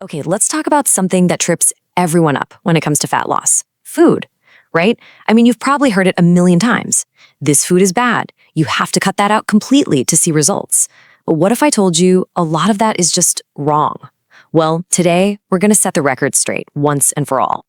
Okay, let's talk about something that trips everyone up when it comes to fat loss. Food, right? I mean, you've probably heard it a million times. This food is bad. You have to cut that out completely to see results. But what if I told you a lot of that is just wrong? Well, today we're going to set the record straight once and for all.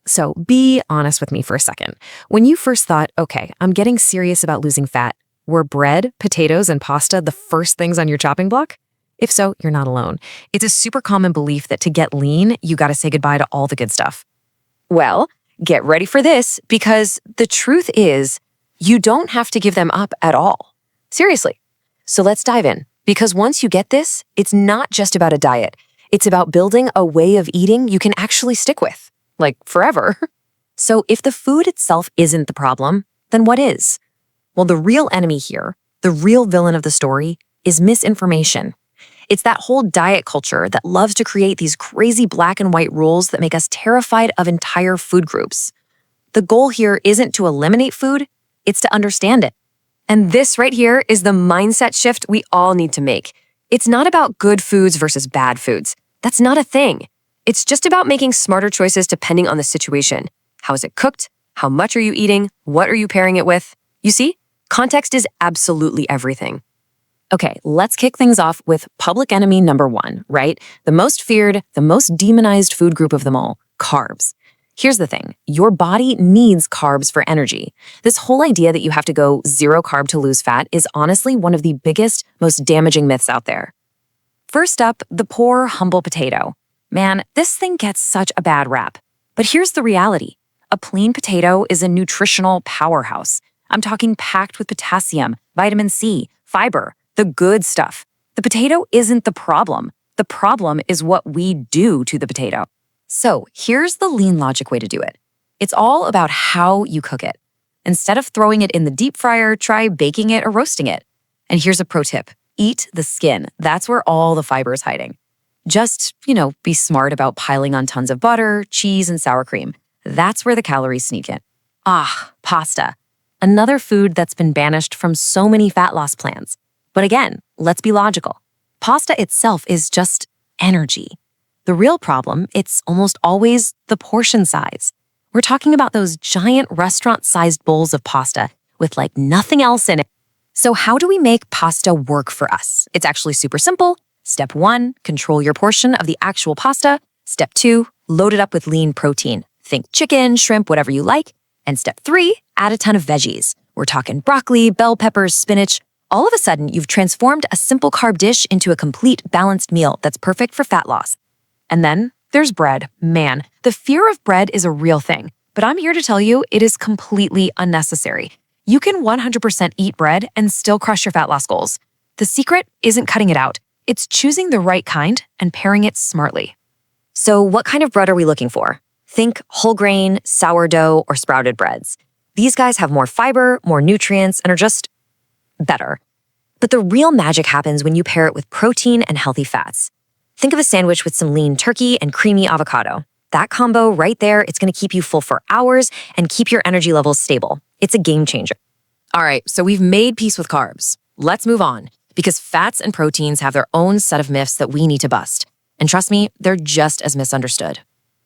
So be honest with me for a second. When you first thought, okay, I'm getting serious about losing fat, were bread, potatoes, and pasta the first things on your chopping block? If so, you're not alone. It's a super common belief that to get lean, you gotta say goodbye to all the good stuff. Well, get ready for this, because the truth is, you don't have to give them up at all. Seriously. So let's dive in, because once you get this, it's not just about a diet. It's about building a way of eating you can actually stick with, like forever. So if the food itself isn't the problem, then what is? Well, the real enemy here, the real villain of the story, is misinformation. It's that whole diet culture that loves to create these crazy black and white rules that make us terrified of entire food groups. The goal here isn't to eliminate food, it's to understand it. And this right here is the mindset shift we all need to make. It's not about good foods versus bad foods. That's not a thing. It's just about making smarter choices depending on the situation. How is it cooked? How much are you eating? What are you pairing it with? You see, context is absolutely everything. Okay, let's kick things off with public enemy number one, right? The most feared, the most demonized food group of them all, carbs. Here's the thing, your body needs carbs for energy. This whole idea that you have to go zero carb to lose fat is honestly one of the biggest, most damaging myths out there. First up, the poor, humble potato. Man, this thing gets such a bad rap. But here's the reality. A plain potato is a nutritional powerhouse. I'm talking packed with potassium, vitamin C, fiber, the good stuff. The potato isn't the problem. The problem is what we do to the potato. So here's the lean logic way to do it. It's all about how you cook it. Instead of throwing it in the deep fryer, try baking it or roasting it. And here's a pro tip. Eat the skin. That's where all the fiber is hiding. Just, be smart about piling on tons of butter, cheese, and sour cream. That's where the calories sneak in. Pasta. Another food that's been banished from so many fat loss plans. But again, let's be logical. Pasta itself is just energy. The real problem, it's almost always the portion size. We're talking about those giant restaurant-sized bowls of pasta with nothing else in it. So how do we make pasta work for us? It's actually super simple. Step 1, control your portion of the actual pasta. Step 2, load it up with lean protein. Think chicken, shrimp, whatever you like. And step 3, add a ton of veggies. We're talking broccoli, bell peppers, spinach. All of a sudden, you've transformed a simple carb dish into a complete, balanced meal that's perfect for fat loss. And then there's bread. Man, the fear of bread is a real thing, but I'm here to tell you it is completely unnecessary. You can 100% eat bread and still crush your fat loss goals. The secret isn't cutting it out. It's choosing the right kind and pairing it smartly. So what kind of bread are we looking for? Think whole grain, sourdough, or sprouted breads. These guys have more fiber, more nutrients, and are just better. But the real magic happens when you pair it with protein and healthy fats. Think of a sandwich with some lean turkey and creamy avocado. That combo right there, it's going to keep you full for hours and keep your energy levels stable. It's a game changer. All right, so we've made peace with carbs. Let's move on, because fats and proteins have their own set of myths that we need to bust. And trust me, they're just as misunderstood.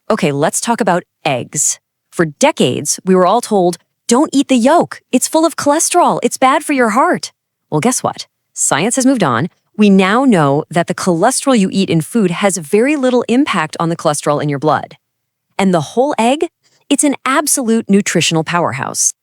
Okay, let's talk about eggs. For decades, we were all told, don't eat the yolk. It's full of cholesterol. It's bad for your heart. Well, guess what? Science has moved on. We now know that the cholesterol you eat in food has very little impact on the cholesterol in your blood. And the whole egg? It's an absolute nutritional powerhouse.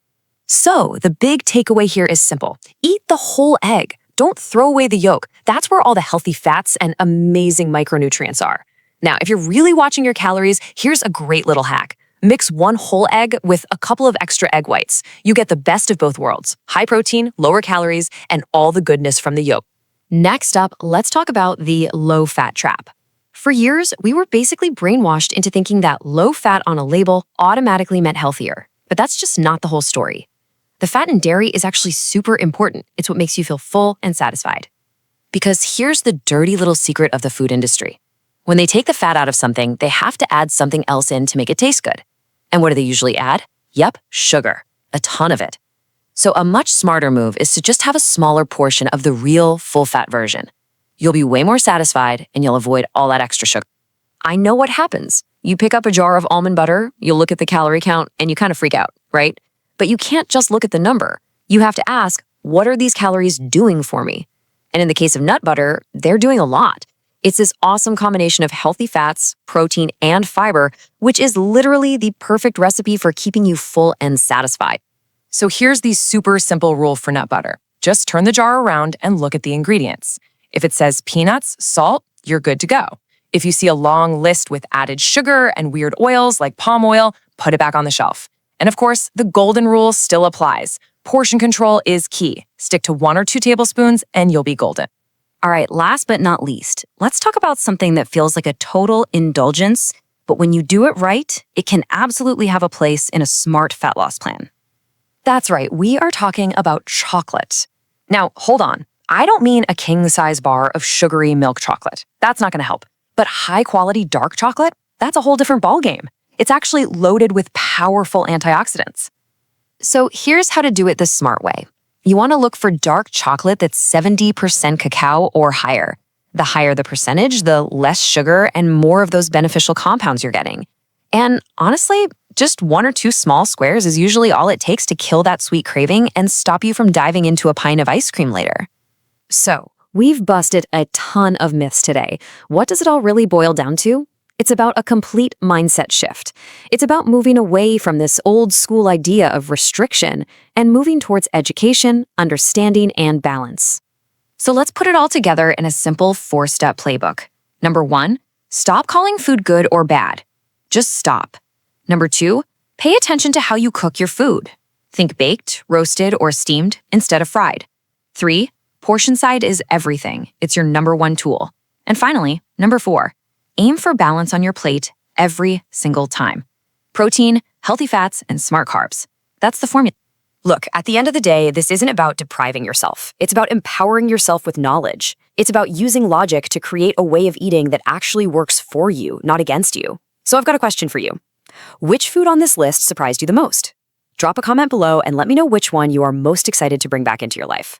So the big takeaway here is simple. Eat the whole egg. Don't throw away the yolk. That's where all the healthy fats and amazing micronutrients are. Now, if you're really watching your calories, here's a great little hack. Mix one whole egg with a couple of extra egg whites. You get the best of both worlds. High protein, lower calories, and all the goodness from the yolk. Next up, let's talk about the low-fat trap. For years, we were basically brainwashed into thinking that low fat on a label automatically meant healthier. But that's just not the whole story. The fat in dairy is actually super important. It's what makes you feel full and satisfied. Because here's the dirty little secret of the food industry. When they take the fat out of something, they have to add something else in to make it taste good. And what do they usually add? Yep, sugar. A ton of it. So a much smarter move is to just have a smaller portion of the real full-fat version. You'll be way more satisfied and you'll avoid all that extra sugar. I know what happens. You pick up a jar of almond butter, you look at the calorie count, and you kind of freak out, right? But you can't just look at the number. You have to ask, what are these calories doing for me? And in the case of nut butter, they're doing a lot. It's this awesome combination of healthy fats, protein, and fiber, which is literally the perfect recipe for keeping you full and satisfied. So here's the super simple rule for nut butter. Just turn the jar around and look at the ingredients. If it says peanuts, salt, you're good to go. If you see a long list with added sugar and weird oils like palm oil, put it back on the shelf. And of course, the golden rule still applies. Portion control is key. Stick to 1 or 2 tablespoons and you'll be golden. All right, last but not least, let's talk about something that feels like a total indulgence, but when you do it right, it can absolutely have a place in a smart fat loss plan. That's right, we are talking about chocolate. Now, hold on. I don't mean a king-size bar of sugary milk chocolate. That's not going to help. But high-quality dark chocolate? That's a whole different ballgame. It's actually loaded with powerful antioxidants. So here's how to do it the smart way. You want to look for dark chocolate that's 70% cacao or higher. The higher the percentage, the less sugar and more of those beneficial compounds you're getting. And honestly, just 1 or 2 small squares is usually all it takes to kill that sweet craving and stop you from diving into a pint of ice cream later. So, we've busted a ton of myths today. What does it all really boil down to? It's about a complete mindset shift. It's about moving away from this old school idea of restriction and moving towards education, understanding, and balance. So let's put it all together in a simple 4-step playbook. Number 1, stop calling food good or bad. Just stop. Number 2, pay attention to how you cook your food. Think baked, roasted, or steamed instead of fried. 3, portion size is everything. It's your number 1 tool. And finally, number 4, aim for balance on your plate every single time. Protein, healthy fats, and smart carbs. That's the formula. Look, at the end of the day, this isn't about depriving yourself. It's about empowering yourself with knowledge. It's about using logic to create a way of eating that actually works for you, not against you. So I've got a question for you. Which food on this list surprised you the most? Drop a comment below and let me know which one you are most excited to bring back into your life.